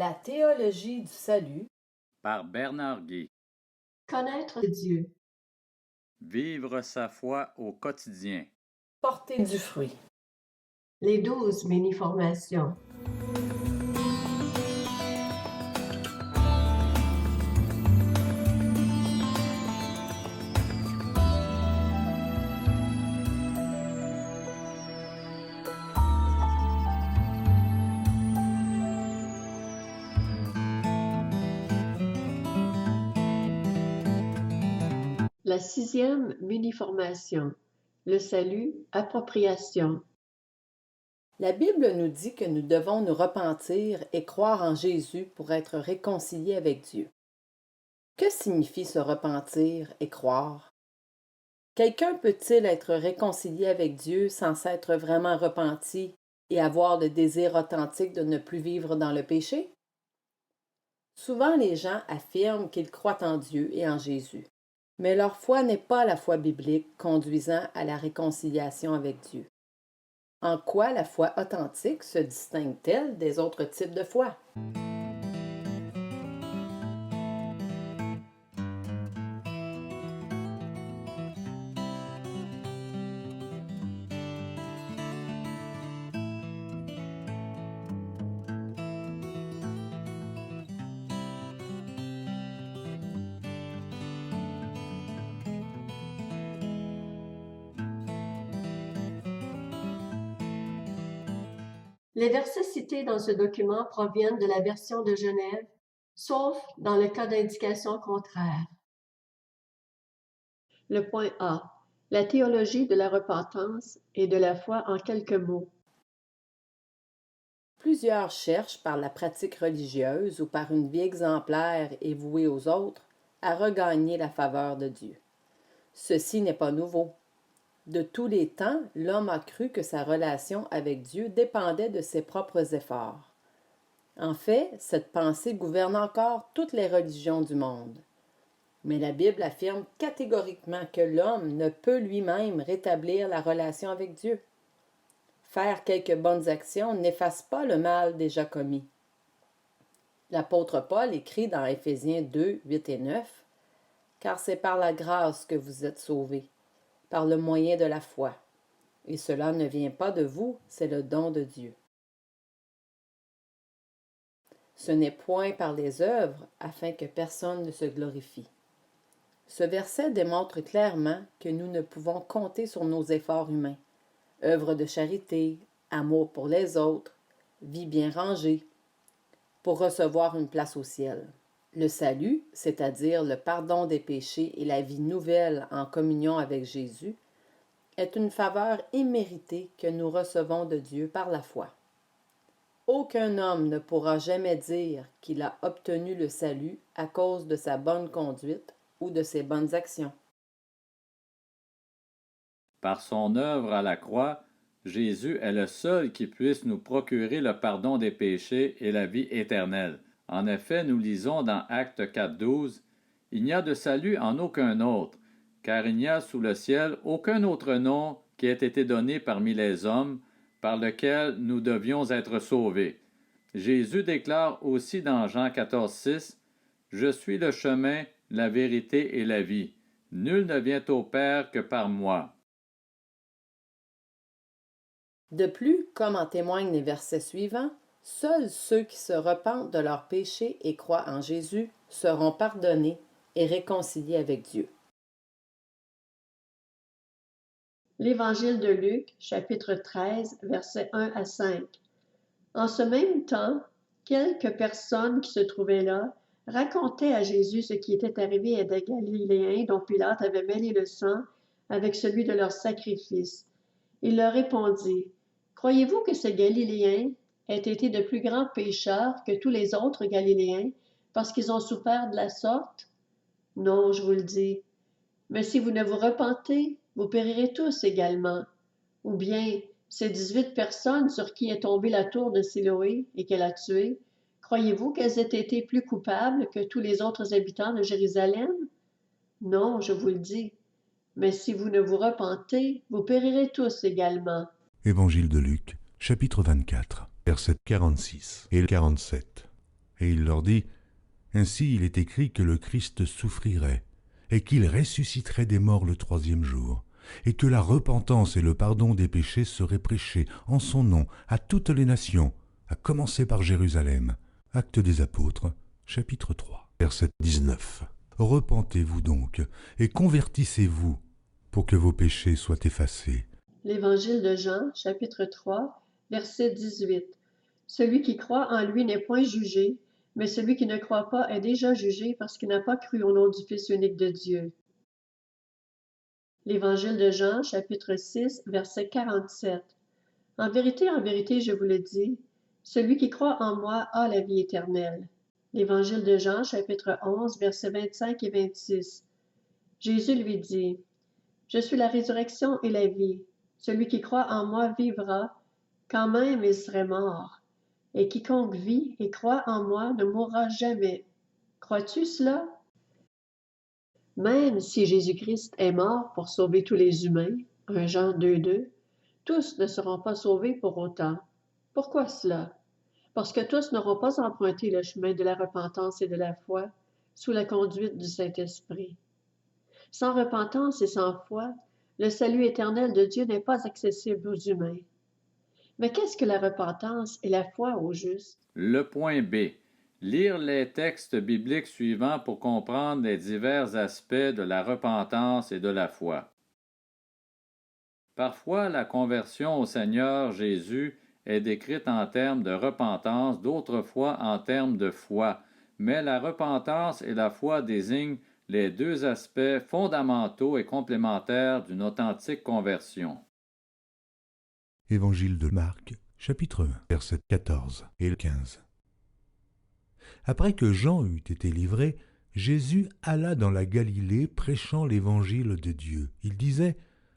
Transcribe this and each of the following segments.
La théologie du salut par Bernard Guy. Connaître Dieu. Vivre sa foi au quotidien. Porter du fruit. Les 12 mini-formations. La 6e mini-formation. Le salut, appropriation. La Bible nous dit que nous devons nous repentir et croire en Jésus pour être réconciliés avec Dieu. Que signifie se repentir et croire? Quelqu'un peut-il être réconcilié avec Dieu sans s'être vraiment repenti et avoir le désir authentique de ne plus vivre dans le péché? Souvent, les gens affirment qu'ils croient en Dieu et en Jésus, mais leur foi n'est pas la foi biblique conduisant à la réconciliation avec Dieu. En quoi la foi authentique se distingue-t-elle des autres types de foi? Les versets cités dans ce document proviennent de la version de Genève, sauf dans le cas d'indication contraire. Le point A. La théologie de la repentance et de la foi en quelques mots. Plusieurs cherchent par la pratique religieuse ou par une vie exemplaire et vouée aux autres à regagner la faveur de Dieu. Ceci n'est pas nouveau. De tous les temps, l'homme a cru que sa relation avec Dieu dépendait de ses propres efforts. En fait, cette pensée gouverne encore toutes les religions du monde. Mais la Bible affirme catégoriquement que l'homme ne peut lui-même rétablir la relation avec Dieu. Faire quelques bonnes actions n'efface pas le mal déjà commis. L'apôtre Paul écrit dans Éphésiens 2, 8 et 9 « Car c'est par la grâce que vous êtes sauvés, par le moyen de la foi. Et cela ne vient pas de vous, c'est le don de Dieu. Ce n'est point par les œuvres, afin que personne ne se glorifie. » Ce verset démontre clairement que nous ne pouvons compter sur nos efforts humains. Œuvre de charité, amour pour les autres, vie bien rangée, pour recevoir une place au ciel. Le salut, c'est-à-dire le pardon des péchés et la vie nouvelle en communion avec Jésus, est une faveur imméritée que nous recevons de Dieu par la foi. Aucun homme ne pourra jamais dire qu'il a obtenu le salut à cause de sa bonne conduite ou de ses bonnes actions. Par son œuvre à la croix, Jésus est le seul qui puisse nous procurer le pardon des péchés et la vie éternelle. En effet, nous lisons dans Actes 4.12 « Il n'y a de salut en aucun autre, car il n'y a sous le ciel aucun autre nom qui ait été donné parmi les hommes, par lequel nous devions être sauvés. » Jésus déclare aussi dans Jean 14.6 « Je suis le chemin, la vérité et la vie. Nul ne vient au Père que par moi. » De plus, comme en témoignent les versets suivants, seuls ceux qui se repentent de leurs péchés et croient en Jésus seront pardonnés et réconciliés avec Dieu. L'Évangile de Luc, chapitre 13, versets 1 à 5. En ce même temps, quelques personnes qui se trouvaient là racontaient à Jésus ce qui était arrivé à des Galiléens dont Pilate avait mêlé le sang avec celui de leur sacrifice. Il leur répondit, « Croyez-vous que ces Galiléens aient été de plus grands pécheurs que tous les autres Galiléens parce qu'ils ont souffert de la sorte? Non, je vous le dis. Mais si vous ne vous repentez, vous périrez tous également. Ou bien, ces 18 personnes sur qui est tombée la tour de Siloé et qu'elle a tuées, croyez-vous qu'elles aient été plus coupables que tous les autres habitants de Jérusalem? Non, je vous le dis. Mais si vous ne vous repentez, vous périrez tous également. Évangile de Luc, chapitre 24, versets 46 et 47. Et il leur dit, « Ainsi il est écrit que le Christ souffrirait, et qu'il ressusciterait des morts le troisième jour, et que la repentance et le pardon des péchés seraient prêchés en son nom à toutes les nations, à commencer par Jérusalem. » Actes des Apôtres, chapitre 3, verset 19. Repentez-vous donc, et convertissez-vous, pour que vos péchés soient effacés. L'Évangile de Jean, chapitre 3, verset 18. Celui qui croit en lui n'est point jugé, mais celui qui ne croit pas est déjà jugé parce qu'il n'a pas cru au nom du Fils unique de Dieu. L'Évangile de Jean, chapitre 6, verset 47. En vérité, je vous le dis, celui qui croit en moi a la vie éternelle. L'Évangile de Jean, chapitre 11, versets 25 et 26. Jésus lui dit, je suis la résurrection et la vie. Celui qui croit en moi vivra, quand même il serait mort. Et quiconque vit et croit en moi ne mourra jamais. Crois-tu cela? Même si Jésus-Christ est mort pour sauver tous les humains, 1 Jean 2,2, tous ne seront pas sauvés pour autant. Pourquoi cela? Parce que tous n'auront pas emprunté le chemin de la repentance et de la foi sous la conduite du Saint-Esprit. Sans repentance et sans foi, le salut éternel de Dieu n'est pas accessible aux humains. Mais qu'est-ce que la repentance et la foi au juste? Le point B. Lire les textes bibliques suivants pour comprendre les divers aspects de la repentance et de la foi. Parfois, la conversion au Seigneur Jésus est décrite en termes de repentance, d'autres fois en termes de foi, mais la repentance et la foi désignent les deux aspects fondamentaux et complémentaires d'une authentique conversion. Évangile de Marc, chapitre 1, versets 14 et 15. Après que Jean eut été livré, Jésus alla dans la Galilée prêchant l'évangile de Dieu. Il disait,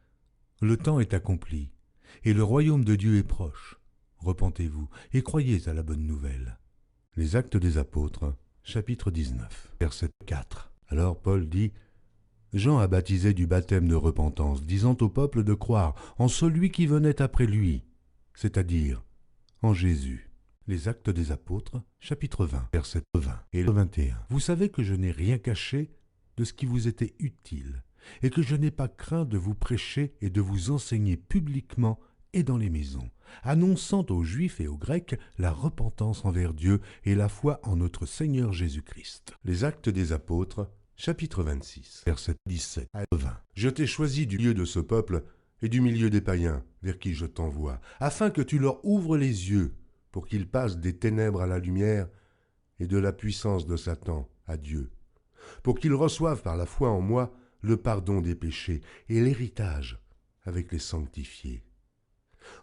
« Le temps est accompli, et le royaume de Dieu est proche. Repentez-vous et croyez à la bonne nouvelle. » Les Actes des Apôtres, chapitre 19, verset 4. Alors Paul dit, « Jean a baptisé du baptême de repentance, disant au peuple de croire en celui qui venait après lui, c'est-à-dire en Jésus. » Les Actes des Apôtres, chapitre 20, versets 20 et 21. Vous savez que je n'ai rien caché de ce qui vous était utile, et que je n'ai pas craint de vous prêcher et de vous enseigner publiquement et dans les maisons, annonçant aux Juifs et aux Grecs la repentance envers Dieu et la foi en notre Seigneur Jésus-Christ. Les Actes des Apôtres, chapitre 26, versets 17 à 20. Je t'ai choisi du milieu de ce peuple et du milieu des païens, vers qui je t'envoie, afin que tu leur ouvres les yeux, pour qu'ils passent des ténèbres à la lumière et de la puissance de Satan à Dieu, pour qu'ils reçoivent par la foi en moi le pardon des péchés et l'héritage avec les sanctifiés.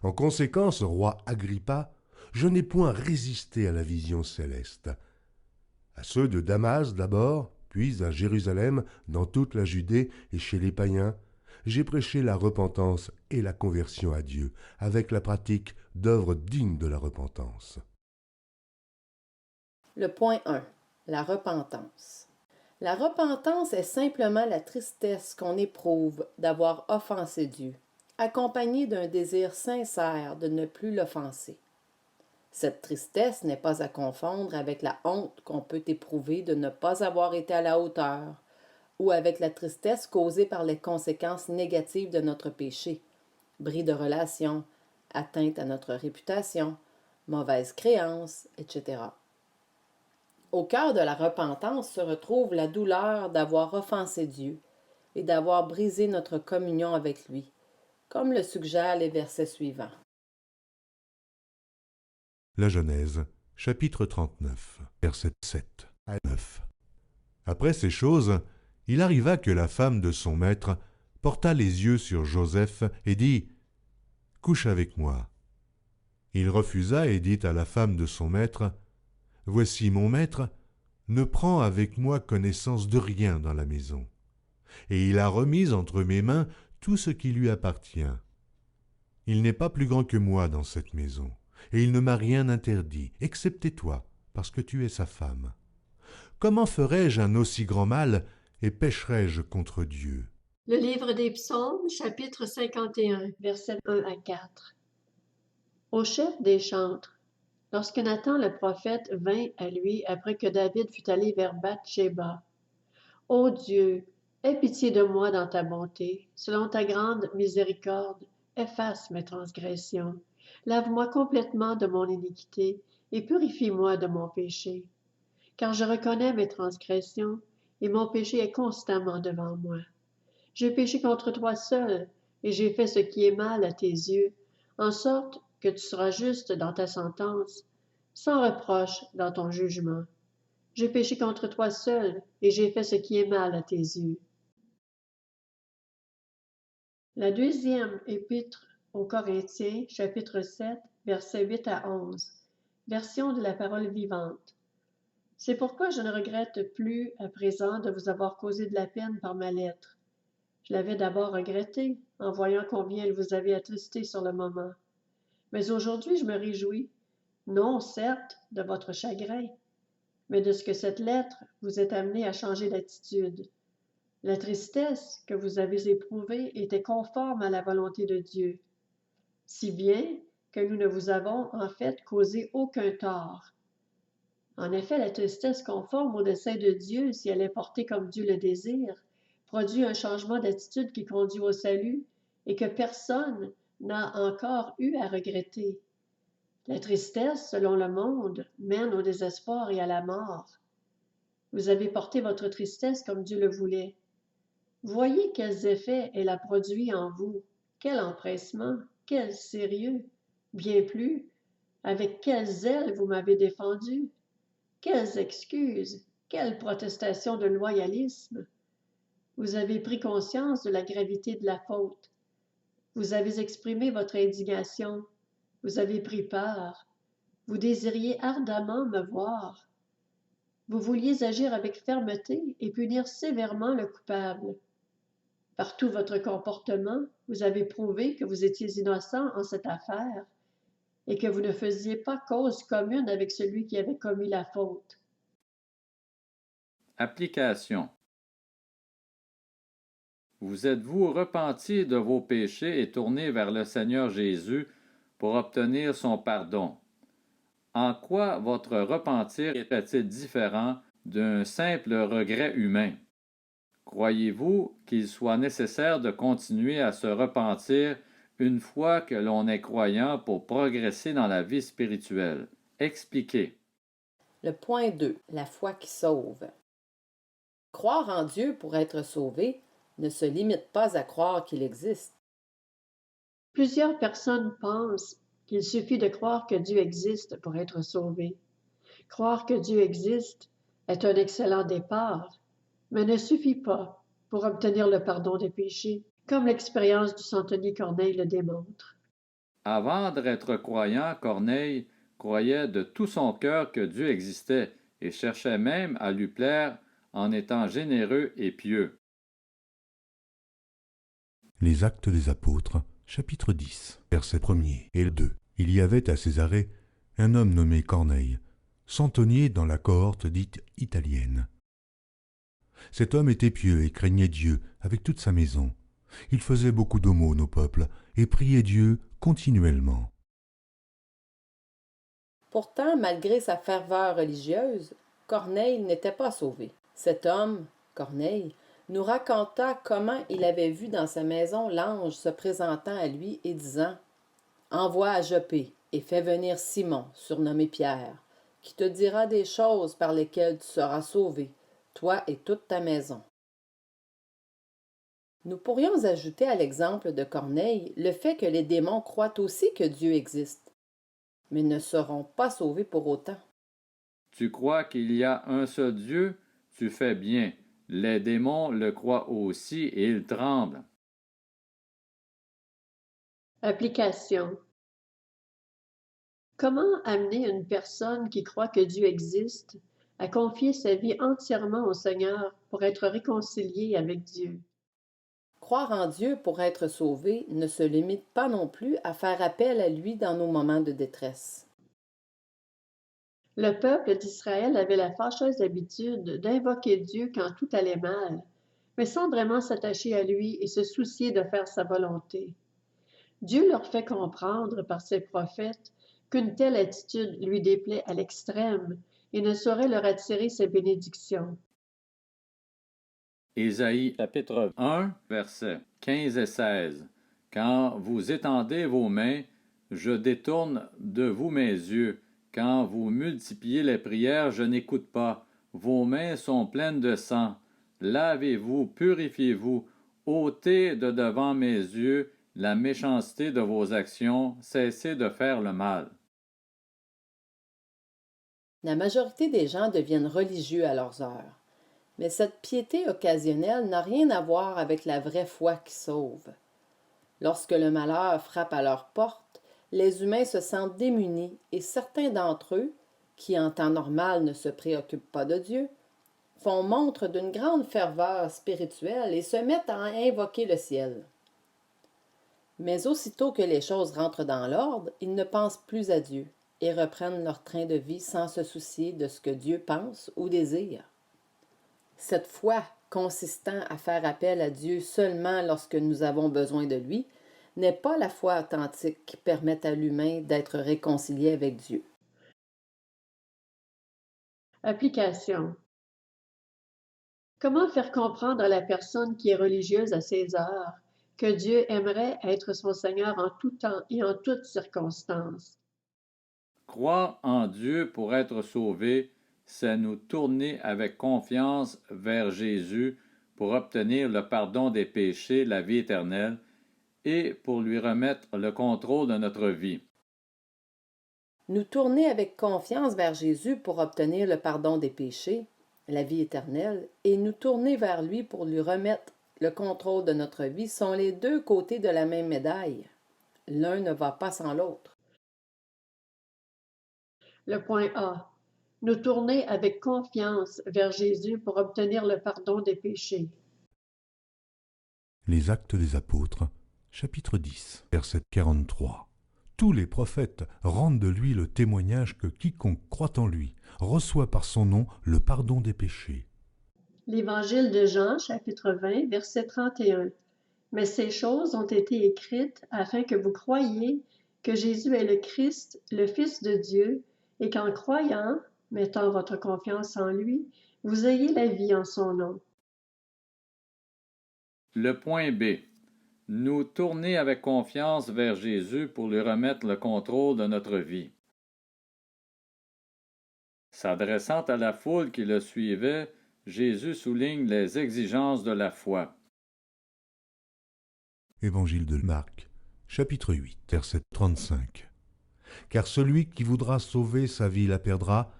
En conséquence, roi Agrippa, je n'ai point résisté à la vision céleste. À ceux de Damas d'abord, puis à Jérusalem, dans toute la Judée et chez les païens, j'ai prêché la repentance et la conversion à Dieu, avec la pratique d'œuvres dignes de la repentance. Le point 1. La repentance. La repentance est simplement la tristesse qu'on éprouve d'avoir offensé Dieu, accompagnée d'un désir sincère de ne plus l'offenser. Cette tristesse n'est pas à confondre avec la honte qu'on peut éprouver de ne pas avoir été à la hauteur, ou avec la tristesse causée par les conséquences négatives de notre péché, bris de relations, atteinte à notre réputation, mauvaise créance, etc. Au cœur de la repentance se retrouve la douleur d'avoir offensé Dieu et d'avoir brisé notre communion avec lui, comme le suggèrent les versets suivants. La Genèse, chapitre 39, versets 7 à 9. Après ces choses, il arriva que la femme de son maître porta les yeux sur Joseph et dit « Couche avec moi. » Il refusa et dit à la femme de son maître « Voici mon maître ne prend avec moi connaissance de rien dans la maison, et il a remis entre mes mains tout ce qui lui appartient. Il n'est pas plus grand que moi dans cette maison, et il ne m'a rien interdit, excepté toi, parce que tu es sa femme. Comment ferais-je un aussi grand mal et pécherais-je contre Dieu? » Le livre des Psaumes, chapitre 51, versets 1 à 4. Au chef des chantres, lorsque Nathan le prophète vint à lui après que David fut allé vers Bathsheba. Ô Dieu, aie pitié de moi dans ta bonté, selon ta grande miséricorde, efface mes transgressions. Lave-moi complètement de mon iniquité et purifie-moi de mon péché. Car je reconnais mes transgressions et mon péché est constamment devant moi. J'ai péché contre toi seul et j'ai fait ce qui est mal à tes yeux, en sorte que tu seras juste dans ta sentence, sans reproche dans ton jugement. J'ai péché contre toi seul et j'ai fait ce qui est mal à tes yeux. La deuxième épître aux Corinthiens, chapitre 7, versets 8 à 11. Version de la parole vivante. C'est pourquoi je ne regrette plus à présent de vous avoir causé de la peine par ma lettre. Je l'avais d'abord regretté, en voyant combien elle vous avait attristé sur le moment. Mais aujourd'hui je me réjouis, non certes de votre chagrin, mais de ce que cette lettre vous ait amené à changer d'attitude. La tristesse que vous avez éprouvée était conforme à la volonté de Dieu, si bien que nous ne vous avons en fait causé aucun tort. En effet, la tristesse conforme au dessein de Dieu, si elle est portée comme Dieu le désire, produit un changement d'attitude qui conduit au salut et que personne n'a encore eu à regretter. La tristesse, selon le monde, mène au désespoir et à la mort. Vous avez porté votre tristesse comme Dieu le voulait. Voyez quels effets elle a produits en vous, quel empressement, quel sérieux, bien plus, avec quel zèle vous m'avez défendu, quelles excuses, quelle protestation de loyalisme. Vous avez pris conscience de la gravité de la faute. Vous avez exprimé votre indignation. Vous avez pris peur. Vous désiriez ardemment me voir. Vous vouliez agir avec fermeté et punir sévèrement le coupable. Par tout votre comportement, vous avez prouvé que vous étiez innocent en cette affaire et que vous ne faisiez pas cause commune avec celui qui avait commis la faute. Application. Vous êtes-vous repenti de vos péchés et tourné vers le Seigneur Jésus pour obtenir son pardon? En quoi votre repentir était-il différent d'un simple regret humain? Croyez-vous qu'il soit nécessaire de continuer à se repentir une fois que l'on est croyant pour progresser dans la vie spirituelle? Expliquez. Le point 2. La foi qui sauve. Croire en Dieu pour être sauvé ne se limite pas à croire qu'il existe. Plusieurs personnes pensent qu'il suffit de croire que Dieu existe pour être sauvé. Croire que Dieu existe est un excellent départ, mais ne suffit pas pour obtenir le pardon des péchés, comme l'expérience du centenier Corneille le démontre. Avant d'être croyant, Corneille croyait de tout son cœur que Dieu existait et cherchait même à lui plaire en étant généreux et pieux. Les Actes des Apôtres, chapitre 10, versets 1er et 2. Il y avait à Césarée un homme nommé Corneille, centenier dans la cohorte dite italienne. Cet homme était pieux et craignait Dieu avec toute sa maison. Il faisait beaucoup d'aumônes au peuple et priait Dieu continuellement. Pourtant, malgré sa ferveur religieuse, Corneille n'était pas sauvé. Cet homme, Corneille, nous raconta comment il avait vu dans sa maison l'ange se présentant à lui et disant « Envoie à Joppé et fais venir Simon, surnommé Pierre, qui te dira des choses par lesquelles tu seras sauvé, toi et toute ta maison. » Nous pourrions ajouter à l'exemple de Corneille le fait que les démons croient aussi que Dieu existe, mais ne seront pas sauvés pour autant. Tu crois qu'il y a un seul Dieu? Tu fais bien. Les démons le croient aussi et ils tremblent. Application. Comment amener une personne qui croit que Dieu existe à confier sa vie entièrement au Seigneur pour être réconciliée avec Dieu? Croire en Dieu pour être sauvé ne se limite pas non plus à faire appel à lui dans nos moments de détresse. Le peuple d'Israël avait la fâcheuse habitude d'invoquer Dieu quand tout allait mal, mais sans vraiment s'attacher à lui et se soucier de faire sa volonté. Dieu leur fait comprendre par ses prophètes qu'une telle attitude lui déplaît à l'extrême et ne saurait leur attirer ses bénédictions. Ésaïe chapitre 1, versets 15 et 16. Quand vous étendez vos mains, je détourne de vous mes yeux. Quand vous multipliez les prières, je n'écoute pas. Vos mains sont pleines de sang. Lavez-vous, purifiez-vous, ôtez de devant mes yeux la méchanceté de vos actions, cessez de faire le mal. La majorité des gens deviennent religieux à leurs heures. Mais cette piété occasionnelle n'a rien à voir avec la vraie foi qui sauve. Lorsque le malheur frappe à leur porte, les humains se sentent démunis et certains d'entre eux, qui en temps normal ne se préoccupent pas de Dieu, font montre d'une grande ferveur spirituelle et se mettent à invoquer le ciel. Mais aussitôt que les choses rentrent dans l'ordre, ils ne pensent plus à Dieu et reprennent leur train de vie sans se soucier de ce que Dieu pense ou désire. Cette foi consistant à faire appel à Dieu seulement lorsque nous avons besoin de lui n'est pas la foi authentique qui permet à l'humain d'être réconcilié avec Dieu. Application. Comment faire comprendre à la personne qui est religieuse à ses heures que Dieu aimerait être son Seigneur en tout temps et en toutes circonstances? Croire en Dieu pour être sauvé, c'est nous tourner avec confiance vers Jésus pour obtenir le pardon des péchés, la vie éternelle, et pour lui remettre le contrôle de notre vie. Nous tourner avec confiance vers Jésus pour obtenir le pardon des péchés, la vie éternelle, et nous tourner vers lui pour lui remettre le contrôle de notre vie sont les deux côtés de la même médaille. L'un ne va pas sans l'autre. Le point A. Nous tourner avec confiance vers Jésus pour obtenir le pardon des péchés. Les Actes des Apôtres, chapitre 10, verset 43. Tous les prophètes rendent de lui le témoignage que quiconque croit en lui reçoit par son nom le pardon des péchés. L'Évangile de Jean, chapitre 20, verset 31. Mais ces choses ont été écrites afin que vous croyiez que Jésus est le Christ, le Fils de Dieu, et qu'en croyant, mettant votre confiance en lui, vous ayez la vie en son nom. Le point B. Nous tourner avec confiance vers Jésus pour lui remettre le contrôle de notre vie. S'adressant à la foule qui le suivait, Jésus souligne les exigences de la foi. Évangile de Marc, chapitre 8, verset 35. Car celui qui voudra sauver sa vie la perdra,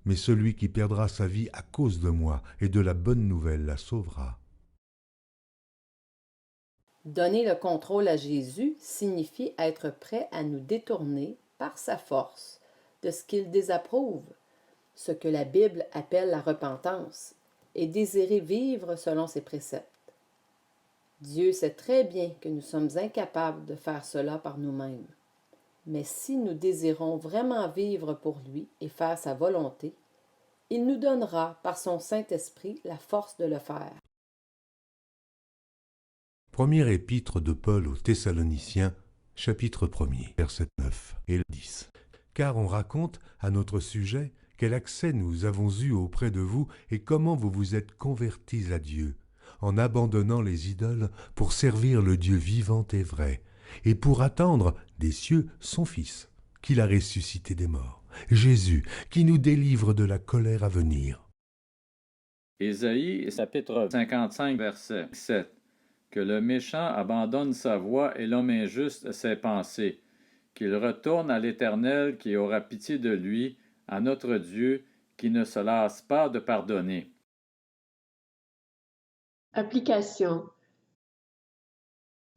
mais celui qui perdra sa vie à cause de moi et de la bonne nouvelle la sauvera. Donner le contrôle à Jésus signifie être prêt à nous détourner, par sa force, de ce qu'il désapprouve, ce que la Bible appelle la repentance, et désirer vivre selon ses préceptes. Dieu sait très bien que nous sommes incapables de faire cela par nous-mêmes. Mais si nous désirons vraiment vivre pour lui et faire sa volonté, il nous donnera par son Saint-Esprit la force de le faire. Première épître de Paul aux Thessaloniciens, chapitre 1er, versets 9 et 10. Car on raconte à notre sujet quel accès nous avons eu auprès de vous et comment vous vous êtes convertis à Dieu, en abandonnant les idoles pour servir le Dieu vivant et vrai, et pour attendre des cieux son Fils, qu'il a ressuscité des morts, Jésus, qui nous délivre de la colère à venir. Ésaïe, chapitre 55, verset 7. Que le méchant abandonne sa voie et l'homme injuste ses pensées, qu'il retourne à l'Éternel qui aura pitié de lui, à notre Dieu qui ne se lasse pas de pardonner. Application.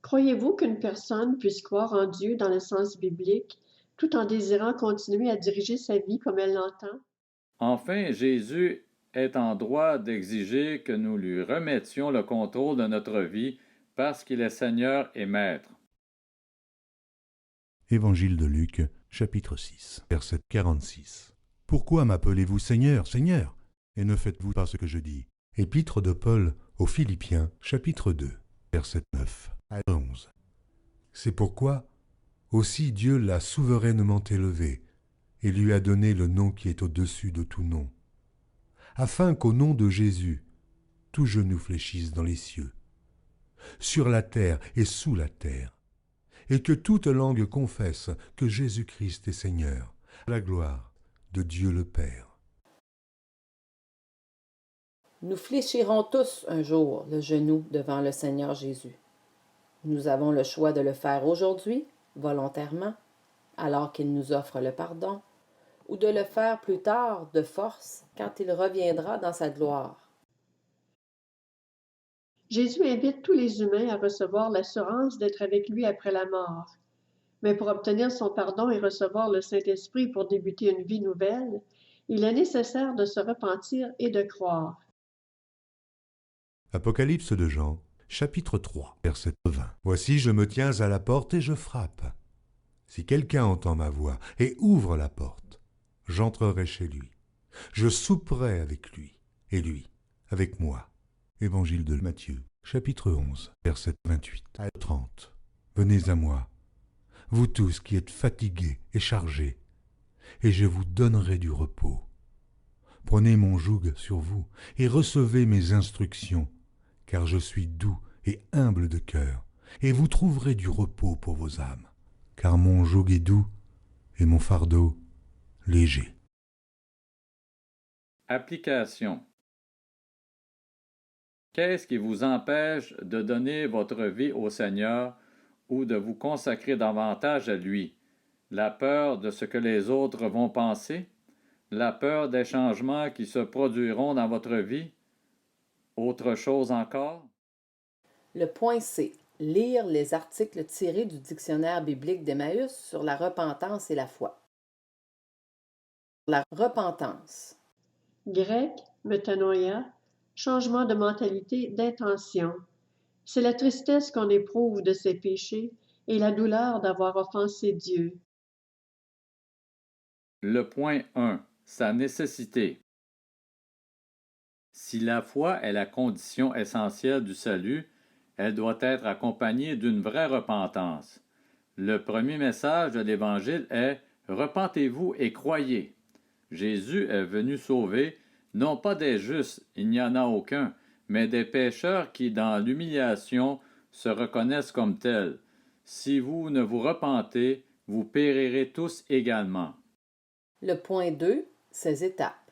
Croyez-vous qu'une personne puisse croire en Dieu dans le sens biblique tout en désirant continuer à diriger sa vie comme elle l'entend? Enfin, Jésus est en droit d'exiger que nous lui remettions le contrôle de notre vie parce qu'il est Seigneur et Maître. Évangile de Luc, chapitre 6, verset 46. Pourquoi m'appelez-vous Seigneur, Seigneur, et ne faites-vous pas ce que je dis? Épître de Paul aux Philippiens, chapitre 2, verset 9 à 11. C'est pourquoi, Aussi Dieu l'a souverainement élevé et lui a donné le nom qui est au-dessus de tout nom, afin qu'au nom de Jésus, tout genou fléchisse dans les cieux, sur la terre et sous la terre, et que toute langue confesse que Jésus-Christ est Seigneur, à la gloire de Dieu le Père. Nous fléchirons tous un jour le genou devant le Seigneur Jésus. Nous avons le choix de le faire aujourd'hui, volontairement, alors qu'il nous offre le pardon, ou de le faire plus tard, de force, quand il reviendra dans sa gloire. Jésus invite tous les humains à recevoir l'assurance d'être avec lui après la mort. Mais pour obtenir son pardon et recevoir le Saint-Esprit pour débuter une vie nouvelle, il est nécessaire de se repentir et de croire. Apocalypse de Jean, chapitre 3, verset 20. Voici, je me tiens à la porte et je frappe. Si quelqu'un entend ma voix et ouvre la porte, j'entrerai chez lui. Je souperai avec lui, et lui avec moi. Évangile de Matthieu, chapitre 11, verset 28 à 30. Venez à moi, vous tous qui êtes fatigués et chargés, et je vous donnerai du repos. Prenez mon joug sur vous et recevez mes instructions, car je suis doux et humble de cœur, et vous trouverez du repos pour vos âmes, car mon joug est doux et mon fardeau léger. Application. Qu'est-ce qui vous empêche de donner votre vie au Seigneur ou de vous consacrer davantage à lui? La peur de ce que les autres vont penser? La peur des changements qui se produiront dans votre vie? Autre chose encore? Le point C. Lire les articles tirés du dictionnaire biblique d'Emmaüs sur la repentance et la foi. La repentance. Grec, metanoia, changement de mentalité, d'intention. C'est la tristesse qu'on éprouve de ses péchés et la douleur d'avoir offensé Dieu. Le point 1. Sa nécessité. Si la foi est la condition essentielle du salut, elle doit être accompagnée d'une vraie repentance. Le premier message de l'Évangile est « Repentez-vous et croyez ». Jésus est venu sauver non pas des justes, il n'y en a aucun, mais des pécheurs qui, dans l'humiliation, se reconnaissent comme tels. Si vous ne vous repentez, vous périrez tous également. Le point 2. Ses étapes.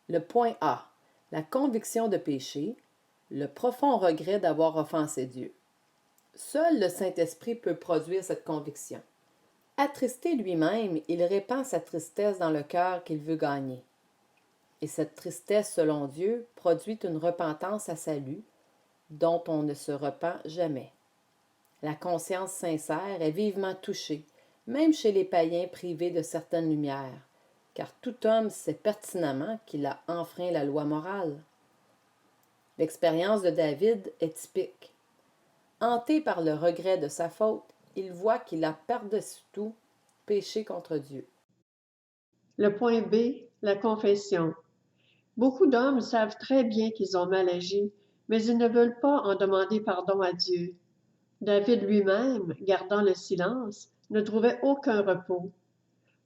Le point A. La conviction de péché, le profond regret d'avoir offensé Dieu. Seul le Saint-Esprit peut produire cette conviction. Attristé lui-même, il répand sa tristesse dans le cœur qu'il veut gagner. Et cette tristesse, selon Dieu, produit une repentance à salut, dont on ne se repent jamais. La conscience sincère est vivement touchée, même chez les païens privés de certaines lumières, car tout homme sait pertinemment qu'il a enfreint la loi morale. L'expérience de David est typique. Hanté par le regret de sa faute, il voit qu'il a par-dessus tout péché contre Dieu. Le point B, la confession. Beaucoup d'hommes savent très bien qu'ils ont mal agi, mais ils ne veulent pas en demander pardon à Dieu. David lui-même, gardant le silence, ne trouvait aucun repos.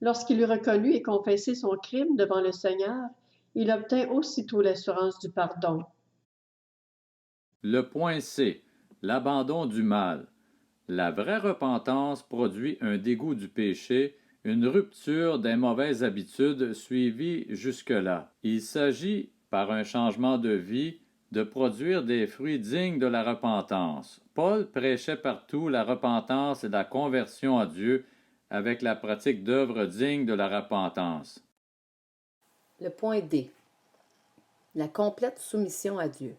Lorsqu'il eut reconnu et confessé son crime devant le Seigneur, il obtint aussitôt l'assurance du pardon. Le point C. L'abandon du mal. La vraie repentance produit un dégoût du péché, une rupture des mauvaises habitudes suivies jusque-là. Il s'agit, par un changement de vie, de produire des fruits dignes de la repentance. Paul prêchait partout la repentance et la conversion à Dieu avec la pratique d'œuvres dignes de la repentance. Le point D. La complète soumission à Dieu.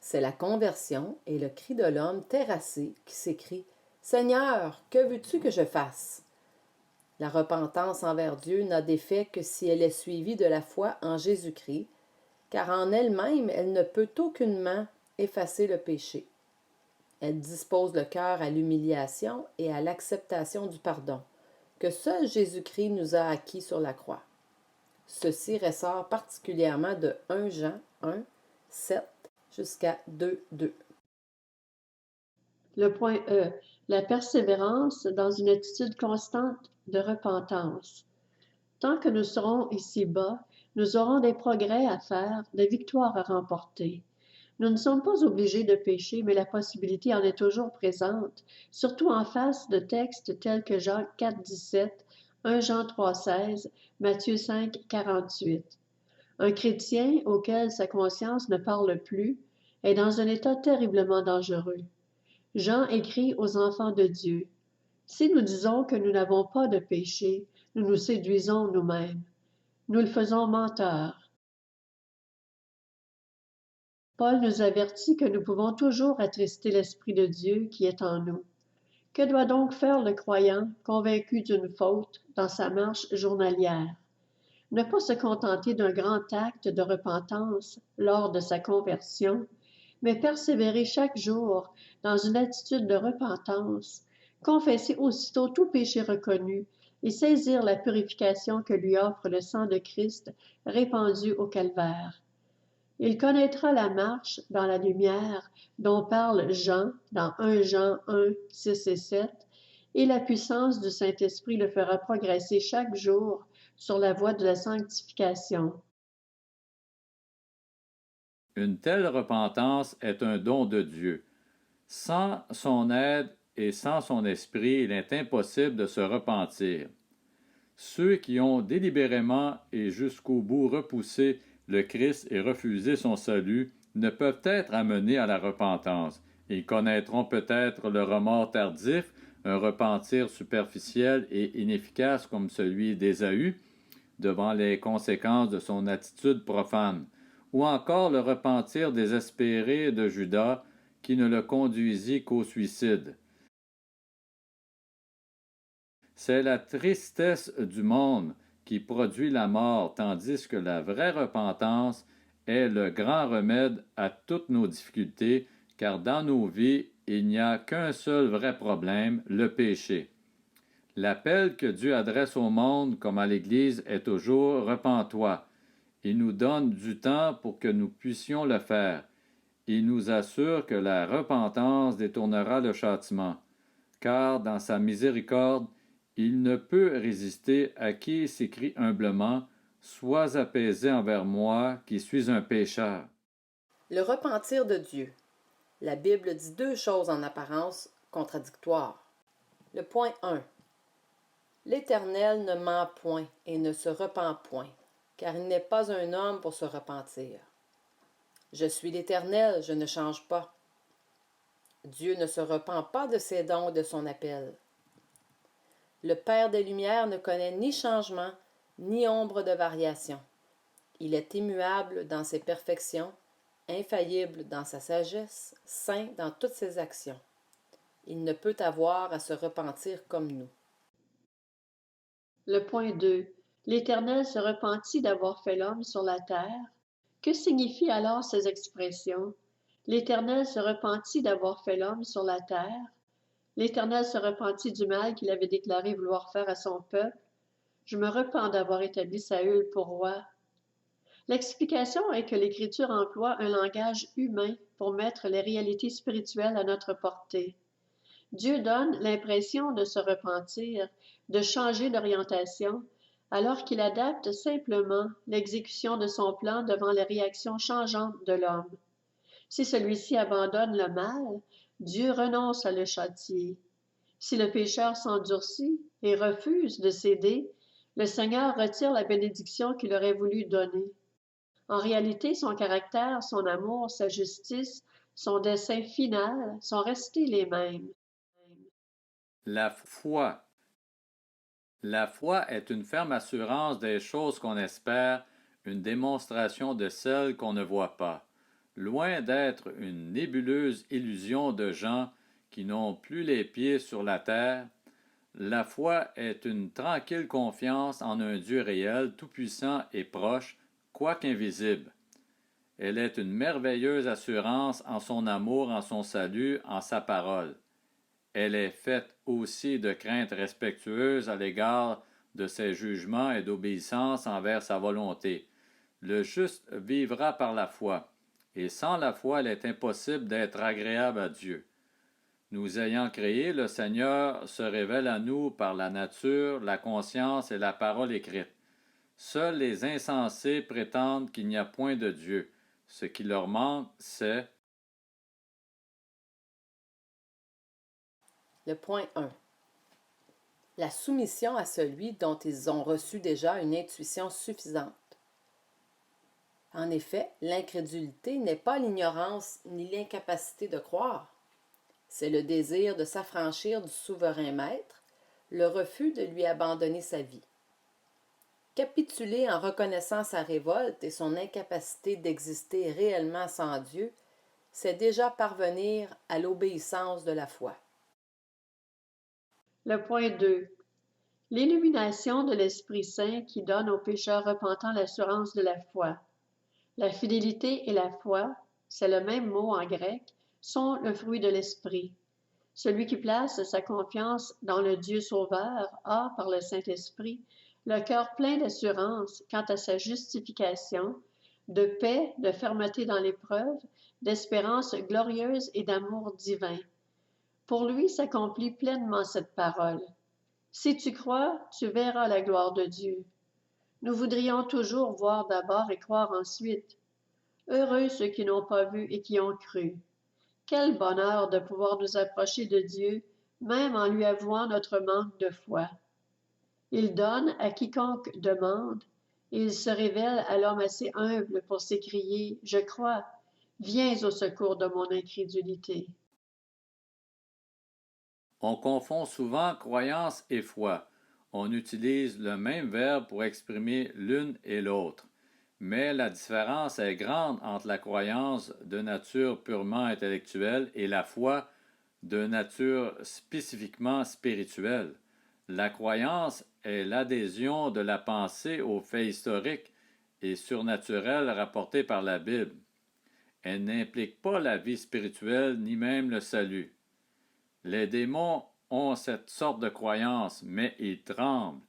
C'est la conversion et le cri de l'homme terrassé qui s'écrie « Seigneur, que veux-tu que je fasse ?» La repentance envers Dieu n'a d'effet que si elle est suivie de la foi en Jésus-Christ, car en elle-même, elle ne peut aucunement effacer le péché. Elle dispose le cœur à l'humiliation et à l'acceptation du pardon, que seul Jésus-Christ nous a acquis sur la croix. Ceci ressort particulièrement de 1 Jean 1, 7 jusqu'à 2, 2. Le point E, la persévérance dans une attitude constante de repentance. Tant que nous serons ici-bas, nous aurons des progrès à faire, des victoires à remporter. Nous ne sommes pas obligés de pécher, mais la possibilité en est toujours présente, surtout en face de textes tels que Jacques 4,17, 1 Jean 3,16, Matthieu 5,48. Un chrétien auquel sa conscience ne parle plus est dans un état terriblement dangereux. Jean écrit aux enfants de Dieu. Si nous disons que nous n'avons pas de péché, nous nous séduisons nous-mêmes. Nous le faisons menteur. Paul nous avertit que nous pouvons toujours attrister l'Esprit de Dieu qui est en nous. Que doit donc faire le croyant convaincu d'une faute dans sa marche journalière? Ne pas se contenter d'un grand acte de repentance lors de sa conversion, mais persévérer chaque jour dans une attitude de repentance, confesser aussitôt tout péché reconnu et saisir la purification que lui offre le sang de Christ répandu au calvaire. Il connaîtra la marche dans la lumière dont parle Jean dans 1 Jean 1, 6 et 7, et la puissance du Saint-Esprit le fera progresser chaque jour sur la voie de la sanctification. Une telle repentance est un don de Dieu. Sans son aide et sans son esprit, il est impossible de se repentir. Ceux qui ont délibérément et jusqu'au bout repoussé le Christ et refusé son salut ne peuvent être amenés à la repentance. Ils connaîtront peut-être le remords tardif, un repentir superficiel et inefficace comme celui d'Ésaü, devant les conséquences de son attitude profane, ou encore le repentir désespéré de Judas qui ne le conduisit qu'au suicide. C'est la tristesse du monde qui produit la mort, tandis que la vraie repentance est le grand remède à toutes nos difficultés, car dans nos vies, il n'y a qu'un seul vrai problème, le péché. L'appel que Dieu adresse au monde comme à l'Église est toujours « Repens-toi ». Il nous donne du temps pour que nous puissions le faire. Il nous assure que la repentance détournera le châtiment, car dans sa miséricorde, il ne peut résister à qui s'écrie humblement « Sois apaisé envers moi qui suis un pécheur ». Le repentir de Dieu. La Bible dit deux choses en apparence contradictoires. Le point 1. L'Éternel ne ment point et ne se repent point, car il n'est pas un homme pour se repentir. Je suis l'Éternel, je ne change pas. Dieu ne se repent pas de ses dons et de son appel. Le Père des Lumières ne connaît ni changement, ni ombre de variation. Il est immuable dans ses perfections, infaillible dans sa sagesse, saint dans toutes ses actions. Il ne peut avoir à se repentir comme nous. Le point 2. L'Éternel se repentit d'avoir fait l'homme sur la terre. Que signifient alors ces expressions? L'Éternel se repentit d'avoir fait l'homme sur la terre. L'Éternel se repentit du mal qu'il avait déclaré vouloir faire à son peuple. Je me repens d'avoir établi Saül pour roi. L'explication est que l'Écriture emploie un langage humain pour mettre les réalités spirituelles à notre portée. Dieu donne l'impression de se repentir, de changer d'orientation, alors qu'il adapte simplement l'exécution de son plan devant les réactions changeantes de l'homme. Si celui-ci abandonne le mal, Dieu renonce à le châtier. Si le pécheur s'endurcit et refuse de céder, le Seigneur retire la bénédiction qu'il aurait voulu donner. En réalité, son caractère, son amour, sa justice, son dessein final sont restés les mêmes. La foi. La foi est une ferme assurance des choses qu'on espère, une démonstration de celles qu'on ne voit pas. Loin d'être une nébuleuse illusion de gens qui n'ont plus les pieds sur la terre, la foi est une tranquille confiance en un Dieu réel, tout-puissant et proche, quoique invisible. Elle est une merveilleuse assurance en son amour, en son salut, en sa parole. Elle est faite aussi de crainte respectueuse à l'égard de ses jugements et d'obéissance envers sa volonté. Le juste vivra par la foi, et sans la foi il est impossible d'être agréable à Dieu. Nous ayant créés, le Seigneur se révèle à nous par la nature, la conscience et la parole écrite. Seuls les insensés prétendent qu'il n'y a point de Dieu. Ce qui leur manque, c'est Le point 1. La soumission à celui dont ils ont reçu déjà une intuition suffisante. En effet, l'incrédulité n'est pas l'ignorance ni l'incapacité de croire. C'est le désir de s'affranchir du souverain maître, le refus de lui abandonner sa vie. Capituler en reconnaissant sa révolte et son incapacité d'exister réellement sans Dieu, c'est déjà parvenir à l'obéissance de la foi. Le point 2. L'illumination de l'Esprit Saint qui donne aux pécheurs repentants l'assurance de la foi. La fidélité et la foi, c'est le même mot en grec, sont le fruit de l'Esprit. Celui qui place sa confiance dans le Dieu Sauveur a, par le Saint-Esprit, le cœur plein d'assurance quant à sa justification, de paix, de fermeté dans l'épreuve, d'espérance glorieuse et d'amour divin. Pour lui s'accomplit pleinement cette parole. Si tu crois, tu verras la gloire de Dieu. Nous voudrions toujours voir d'abord et croire ensuite. Heureux ceux qui n'ont pas vu et qui ont cru. Quel bonheur de pouvoir nous approcher de Dieu, même en lui avouant notre manque de foi. Il donne à quiconque demande, et il se révèle à l'homme assez humble pour s'écrier « Je crois, viens au secours de mon incrédulité. » On confond souvent croyance et foi. On utilise le même verbe pour exprimer l'une et l'autre. Mais la différence est grande entre la croyance de nature purement intellectuelle et la foi de nature spécifiquement spirituelle. La croyance est l'adhésion de la pensée aux faits historiques et surnaturels rapportés par la Bible. Elle n'implique pas la vie spirituelle ni même le salut. Les démons ont cette sorte de croyance, mais ils tremblent.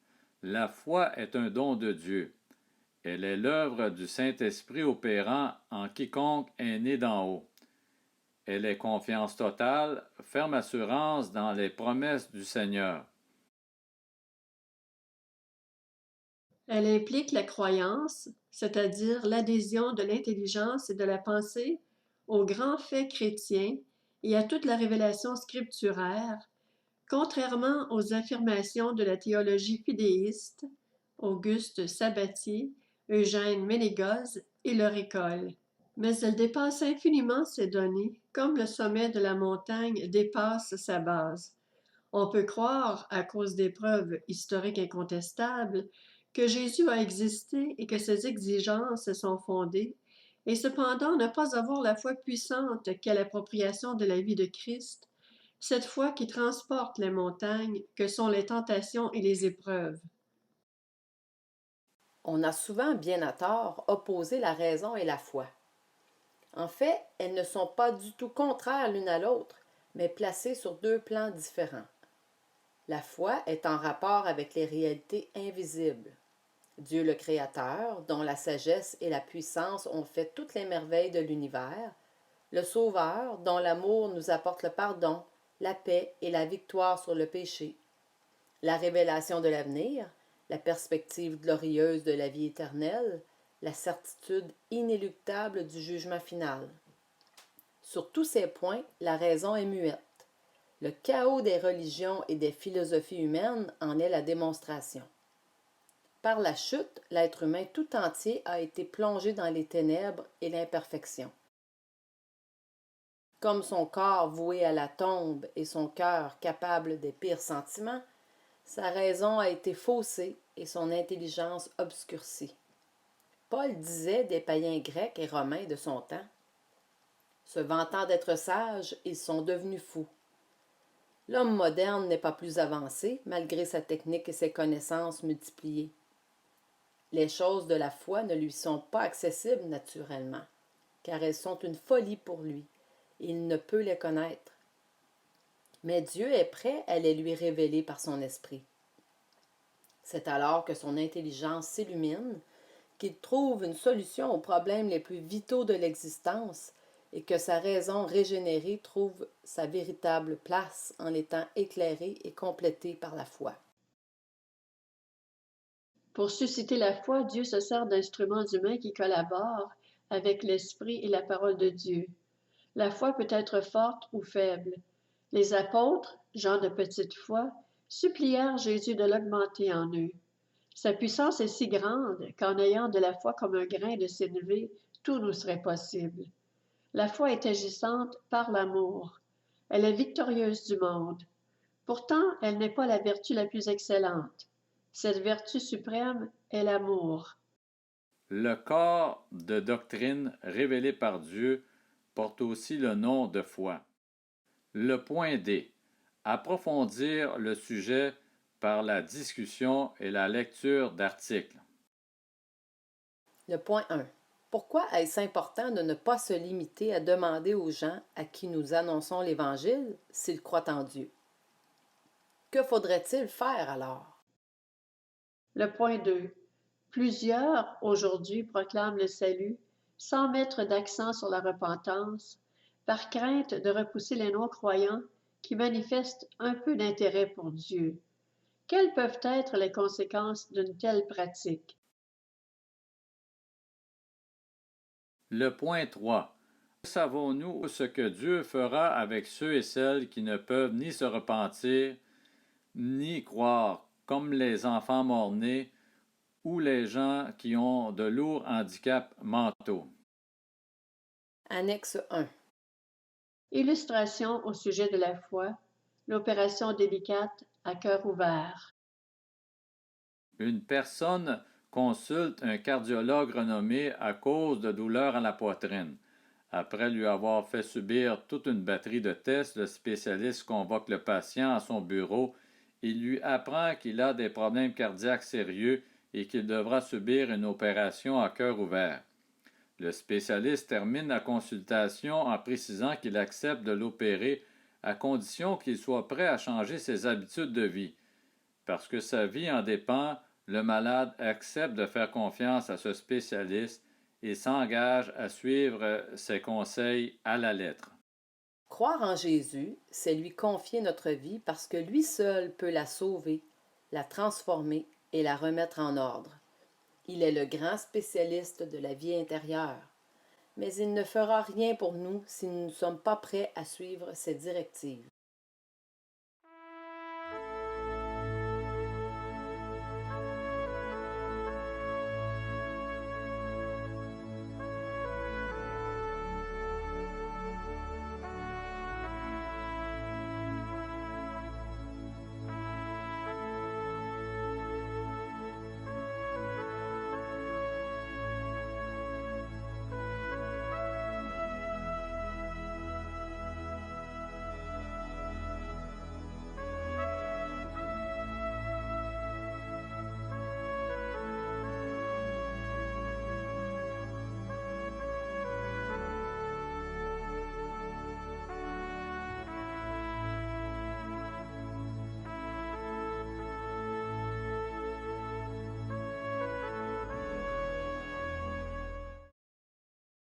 La foi est un don de Dieu. Elle est l'œuvre du Saint-Esprit opérant en quiconque est né d'en haut. Elle est confiance totale, ferme assurance dans les promesses du Seigneur. Elle implique la croyance, c'est-à-dire l'adhésion de l'intelligence et de la pensée aux grands faits chrétiens et à toute la révélation scripturaire, contrairement aux affirmations de la théologie fidéiste, Auguste Sabatier, Eugène Ménégoze et leur école. Mais elle dépasse infiniment ces données, comme le sommet de la montagne dépasse sa base. On peut croire, à cause des preuves historiques incontestables, que Jésus a existé et que ses exigences sont fondées, et cependant ne pas avoir la foi puissante qu'est l'appropriation de la vie de Christ, cette foi qui transporte les montagnes que sont les tentations et les épreuves. On a souvent, bien à tort, opposé la raison et la foi. En fait, elles ne sont pas du tout contraires l'une à l'autre, mais placées sur deux plans différents. La foi est en rapport avec les réalités invisibles. Dieu le Créateur, dont la sagesse et la puissance ont fait toutes les merveilles de l'univers, le Sauveur, dont l'amour nous apporte le pardon, la paix et la victoire sur le péché, la révélation de l'avenir, la perspective glorieuse de la vie éternelle, la certitude inéluctable du jugement final. Sur tous ces points, la raison est muette. Le chaos des religions et des philosophies humaines en est la démonstration. Par la chute, l'être humain tout entier a été plongé dans les ténèbres et l'imperfection. Comme son corps voué à la tombe et son cœur capable des pires sentiments, sa raison a été faussée et son intelligence obscurcie. Paul disait des païens grecs et romains de son temps. Se vantant d'être sages, ils sont devenus fous. L'homme moderne n'est pas plus avancé, malgré sa technique et ses connaissances multipliées. Les choses de la foi ne lui sont pas accessibles naturellement, car elles sont une folie pour lui. Il ne peut les connaître. Mais Dieu est prêt à les lui révéler par son esprit. C'est alors que son intelligence s'illumine, qu'il trouve une solution aux problèmes les plus vitaux de l'existence et que sa raison régénérée trouve sa véritable place en étant éclairée et complétée par la foi. Pour susciter la foi, Dieu se sert d'instruments humains qui collaborent avec l'Esprit et la parole de Dieu. La foi peut être forte ou faible. Les apôtres, gens de petite foi, supplièrent Jésus de l'augmenter en eux. Sa puissance est si grande qu'en ayant de la foi comme un grain de sénévé, tout nous serait possible. La foi est agissante par l'amour. Elle est victorieuse du monde. Pourtant, elle n'est pas la vertu la plus excellente. Cette vertu suprême est l'amour. Le corps de doctrine révélé par Dieu porte aussi le nom de foi. Le point D. Approfondir le sujet par la discussion et la lecture d'articles. Le point 1. Pourquoi est-ce important de ne pas se limiter à demander aux gens à qui nous annonçons l'Évangile s'ils croient en Dieu? Que faudrait-il faire alors? Le point 2. Plusieurs, aujourd'hui, proclament le salut sans mettre d'accent sur la repentance, par crainte de repousser les non-croyants qui manifestent un peu d'intérêt pour Dieu. Quelles peuvent être les conséquences d'une telle pratique? Le point 3. Savons-nous ce que Dieu fera avec ceux et celles qui ne peuvent ni se repentir, ni croire, comme les enfants mort-nés ou les gens qui ont de lourds handicaps mentaux? Annexe 1. Illustration au sujet de la foi, l'opération délicate à cœur ouvert. Une personne consulte un cardiologue renommé à cause de douleurs à la poitrine. Après lui avoir fait subir toute une batterie de tests, le spécialiste convoque le patient à son bureau et lui apprend qu'il a des problèmes cardiaques sérieux et qu'il devra subir une opération à cœur ouvert. Le spécialiste termine la consultation en précisant qu'il accepte de l'opérer à condition qu'il soit prêt à changer ses habitudes de vie. Parce que sa vie en dépend, le malade accepte de faire confiance à ce spécialiste et s'engage à suivre ses conseils à la lettre. Croire en Jésus, c'est lui confier notre vie parce que lui seul peut la sauver, la transformer et la remettre en ordre. Il est le grand spécialiste de la vie intérieure, mais il ne fera rien pour nous si nous ne sommes pas prêts à suivre ses directives.